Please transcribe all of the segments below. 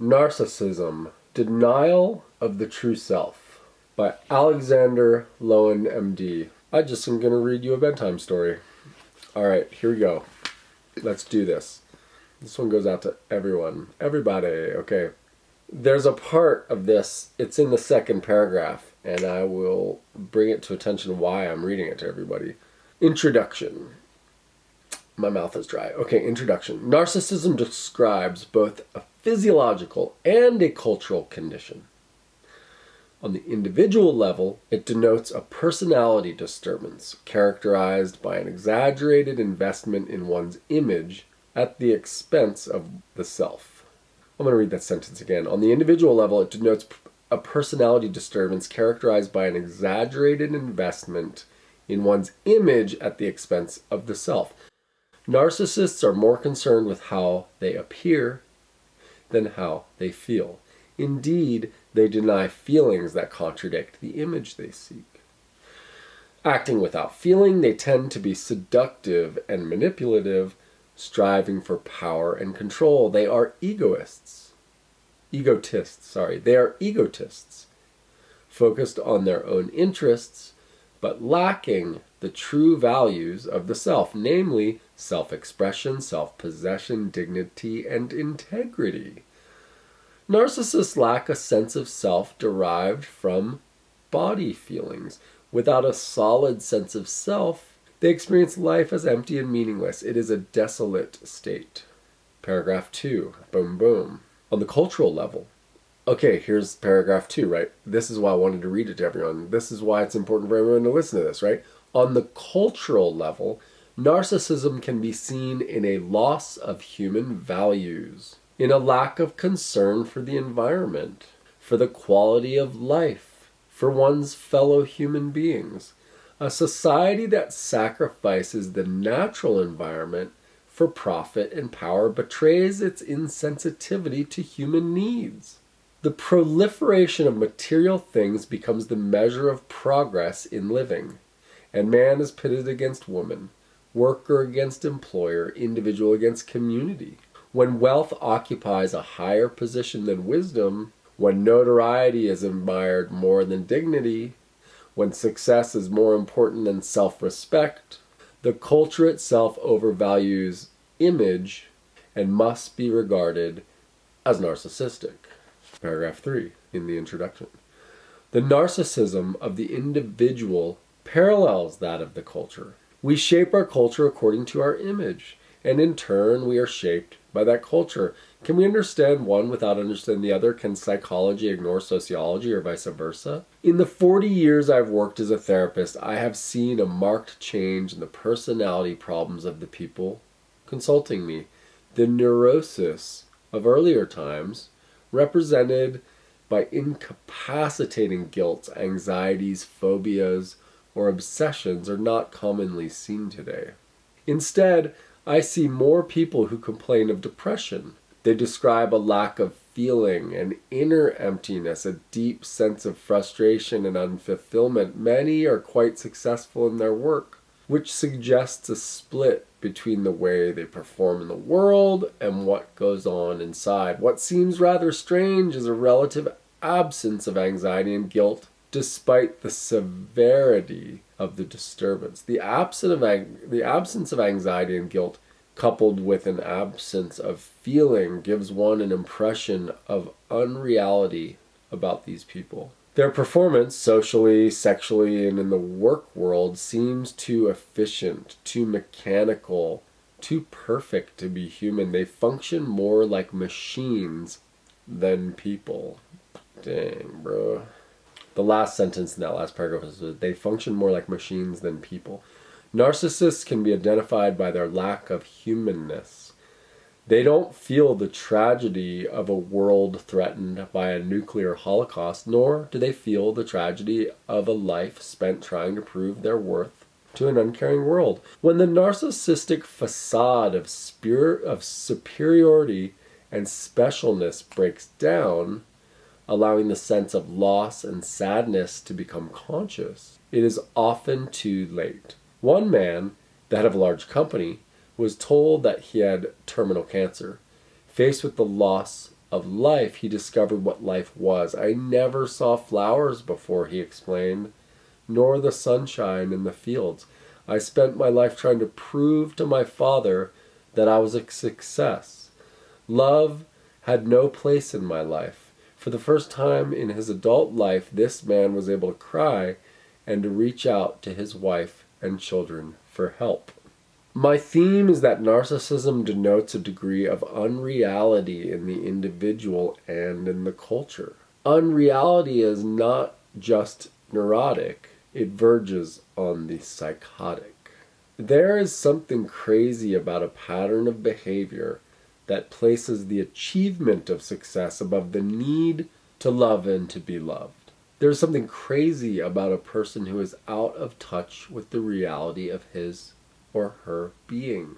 Narcissism, Denial of the True Self by Lowen M.D. I just am going to read you a bedtime story. Alright, here we go. Let's do this. This one goes out to everyone. Everybody, okay. There's a part of this, it's in the second paragraph, and I will bring it to attention why I'm reading it to everybody. Introduction. My mouth is dry. Okay, introduction. Narcissism describes both a physiological and a cultural condition. On the individual level, it denotes a personality disturbance characterized by an exaggerated investment in one's image at the expense of the self. I'm going to read that sentence again. On the individual level, it denotes a personality disturbance characterized by an exaggerated investment in one's image at the expense of the self. Narcissists are more concerned with how they appear than how they feel. Indeed, they deny feelings that contradict the image they seek. Acting without feeling, they tend to be seductive and manipulative, striving for power and control. They are egotists, focused on their own interests, but lacking the true values of the self, namely self-expression, self-possession, dignity, and integrity. Narcissists lack a sense of self derived from body feelings. Without a solid sense of self, they experience life as empty and meaningless. It is a desolate state. Paragraph 2. Boom, boom. On the cultural level. Okay, here's paragraph 2, right? This is why I wanted to read it to everyone. This is why it's important for everyone to listen to this, right? On the cultural level, narcissism can be seen in a loss of human values, in a lack of concern for the environment, for the quality of life, for one's fellow human beings. A society that sacrifices the natural environment for profit and power betrays its insensitivity to human needs. The proliferation of material things becomes the measure of progress in living, and man is pitted against woman, worker against employer, individual against community. When wealth occupies a higher position than wisdom, when notoriety is admired more than dignity, when success is more important than self-respect, the culture itself overvalues image and must be regarded as narcissistic. Paragraph 3 in the introduction. The narcissism of the individual parallels that of the culture. We shape our culture according to our image, and in turn we are shaped by that culture. Can we understand one without understanding the other? Can psychology ignore sociology or vice versa? In the 40 years I've worked as a therapist, I have seen a marked change in the personality problems of the people consulting me. The neurosis of earlier times, represented by incapacitating guilt, anxieties, phobias, or obsessions, are not commonly seen today. Instead, I see more people who complain of depression. They describe a lack of feeling, an inner emptiness, a deep sense of frustration and unfulfillment. Many are quite successful in their work, which suggests a split between the way they perform in the world and what goes on inside. What seems rather strange is a relative absence of anxiety and guilt despite the severity of the disturbance. The absence of anxiety and guilt coupled with an absence of feeling gives one an impression of unreality about these people. Their performance, socially, sexually, and in the work world, seems too efficient, too mechanical, too perfect to be human. They function more like machines than people. Dang, bro. The last sentence in that last paragraph is that they function more like machines than people. Narcissists can be identified by their lack of humanness. They don't feel the tragedy of a world threatened by a nuclear holocaust, nor do they feel the tragedy of a life spent trying to prove their worth to an uncaring world. When the narcissistic facade of superiority and specialness breaks down, allowing the sense of loss and sadness to become conscious, it is often too late. One man, the head of a large company, was told that he had terminal cancer. Faced with the loss of life, he discovered what life was. I never saw flowers before, he explained, nor the sunshine in the fields. I spent my life trying to prove to my father that I was a success. Love had no place in my life. For the first time in his adult life, this man was able to cry and to reach out to his wife and children for help. My theme is that narcissism denotes a degree of unreality in the individual and in the culture. Unreality is not just neurotic, it verges on the psychotic. There is something crazy about a pattern of behavior that places the achievement of success above the need to love and to be loved. There's something crazy about a person who is out of touch with the reality of his or her being,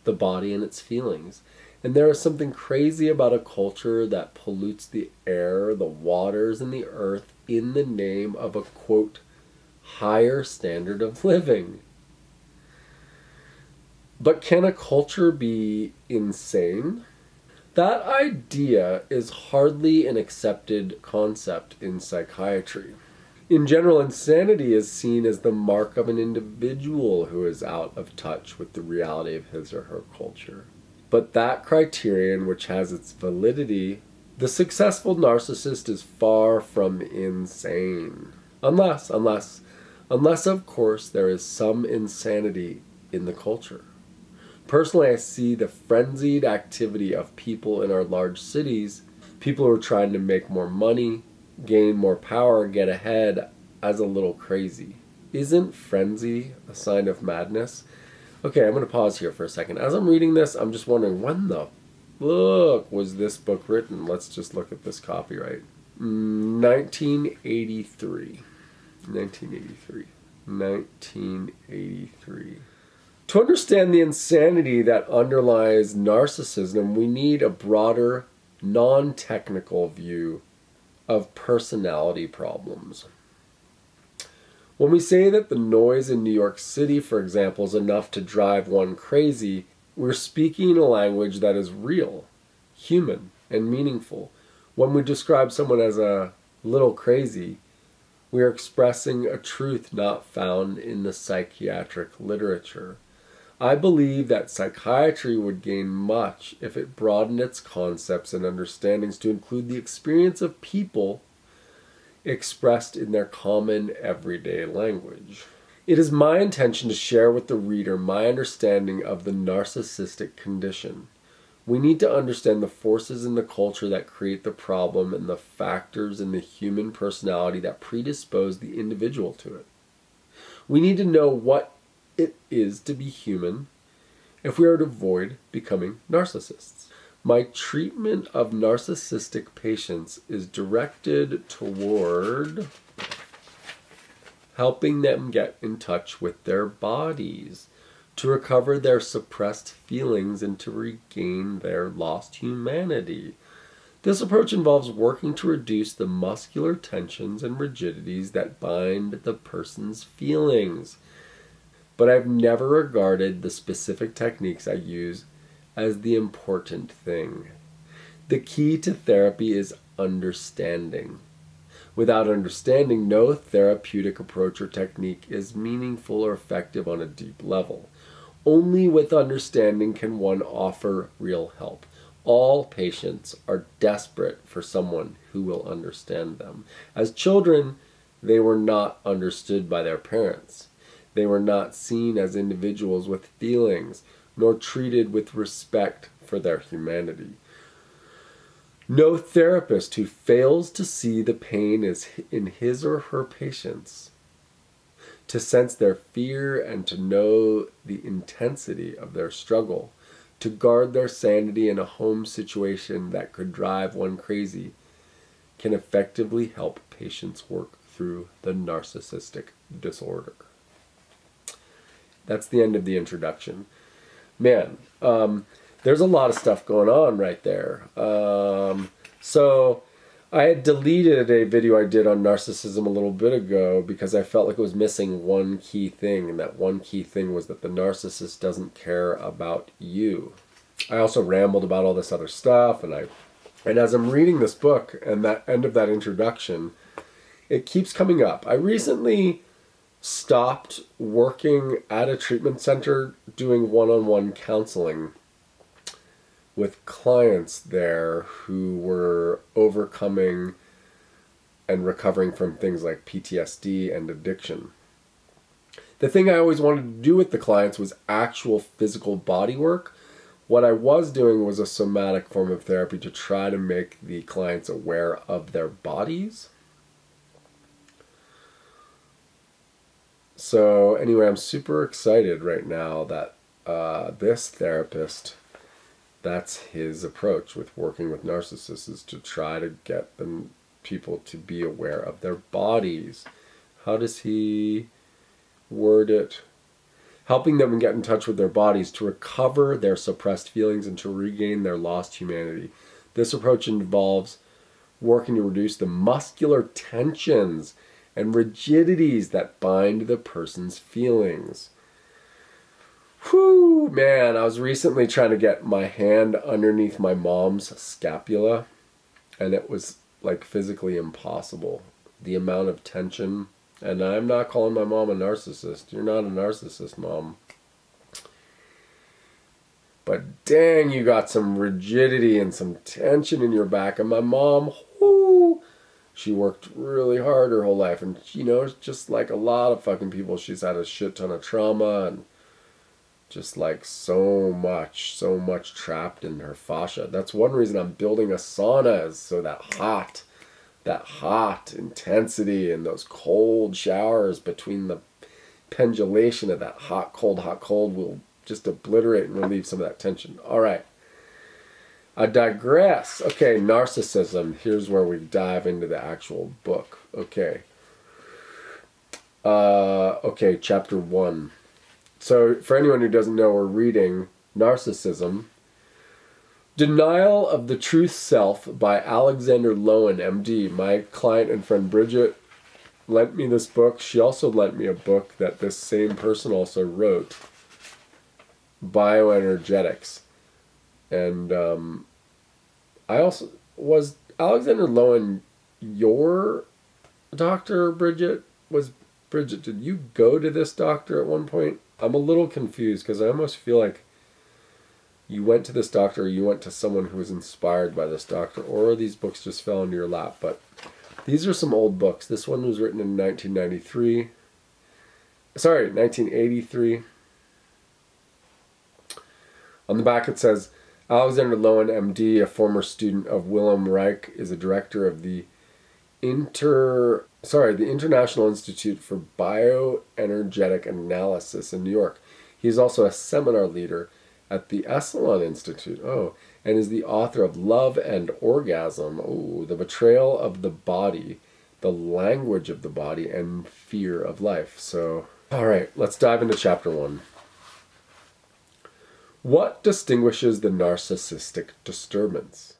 the body and its feelings. And there is something crazy about a culture that pollutes the air, the waters, and the earth in the name of a, quote, higher standard of living. But can a culture be insane? That idea is hardly an accepted concept in psychiatry. In general, insanity is seen as the mark of an individual who is out of touch with the reality of his or her culture. But that criterion, which has its validity, the successful narcissist is far from insane. Unless, of course, there is some insanity in the culture. Personally, I see the frenzied activity of people in our large cities, people who are trying to make more money, gain more power, get ahead, as a little crazy. Isn't frenzy a sign of madness? Okay, I'm going to pause here for a second. As I'm reading this, I'm just wondering, when the fuck was this book written? Let's just look at this copyright. 1983. 1983. To understand the insanity that underlies narcissism, we need a broader, non-technical view of personality problems. When we say that the noise in New York City, for example, is enough to drive one crazy, we're speaking a language that is real, human, and meaningful. When we describe someone as a little crazy, we are expressing a truth not found in the psychiatric literature. I believe that psychiatry would gain much if it broadened its concepts and understandings to include the experience of people expressed in their common everyday language. It is my intention to share with the reader my understanding of the narcissistic condition. We need to understand the forces in the culture that create the problem and the factors in the human personality that predispose the individual to it. We need to know what it is to be human if we are to avoid becoming narcissists. My treatment of narcissistic patients is directed toward helping them get in touch with their bodies, to recover their suppressed feelings and to regain their lost humanity. This approach involves working to reduce the muscular tensions and rigidities that bind the person's feelings. But I've never regarded the specific techniques I use as the important thing. The key to therapy is understanding. Without understanding, no therapeutic approach or technique is meaningful or effective on a deep level. Only with understanding can one offer real help. All patients are desperate for someone who will understand them. As children, they were not understood by their parents. They were not seen as individuals with feelings, nor treated with respect for their humanity. No therapist who fails to see the pain is in his or her patients, to sense their fear and to know the intensity of their struggle, to guard their sanity in a home situation that could drive one crazy, can effectively help patients work through the narcissistic disorder. That's the end of the introduction. Man, there's a lot of stuff going on right there. So I had deleted a video I did on narcissism a little bit ago because I felt like it was missing one key thing, and that one key thing was that the narcissist doesn't care about you. I also rambled about all this other stuff, and I And as I'm reading this book and that end of that introduction, it keeps coming up. I recently stopped working at a treatment center doing one-on-one counseling with clients there who were overcoming and recovering from things like PTSD and addiction. The thing I always wanted to do with the clients was actual physical body work. What I was doing was a somatic form of therapy to try to make the clients aware of their bodies. So anyway, I'm super excited right now that this therapist, that's his approach with working with narcissists, is to try to get them people to be aware of their bodies. How does he word it? Helping them get in touch with their bodies to recover their suppressed feelings and to regain their lost humanity. This approach involves working to reduce the muscular tensions and rigidities that bind the person's feelings. Whew, man, I was recently trying to get my hand underneath my mom's scapula, and it was like physically impossible. The amount of tension. And I'm not calling my mom a narcissist. You're not a narcissist, Mom. But dang, you got some rigidity and some tension in your back. And my mom, whoo, she worked really hard her whole life. And, you know, just like a lot of fucking people, she's had a shit ton of trauma and just like so much trapped in her fascia. That's one reason I'm building a sauna, is so that hot intensity and those cold showers between the pendulation of that hot, cold will just obliterate and relieve some of that tension. All right. I digress. Okay, narcissism. Here's where we dive into the actual book. Okay. Okay, chapter 1. So for anyone who doesn't know, we're reading Narcissism, Denial of the Truth Self by Alexander Lowen M.D. My client and friend Bridget lent me this book. She also lent me a book that this same person also wrote, Bioenergetics. And was Alexander Lowen your doctor, Bridget? Bridget, did you go to this doctor at one point? I'm a little confused because I almost feel like you went to this doctor, or you went to someone who was inspired by this doctor, or these books just fell into your lap. But these are some old books. This one was written in 1993. Sorry, 1983. On the back it says, Alexander Lowen M.D., a former student of Wilhelm Reich, is a director of the International Institute for Bioenergetic Analysis in New York. He is also a seminar leader at the Esalen Institute, and is the author of Love and Orgasm, The Betrayal of the Body, The Language of the Body, and Fear of Life. So, all right, let's dive into chapter 1. What distinguishes the narcissistic disturbance?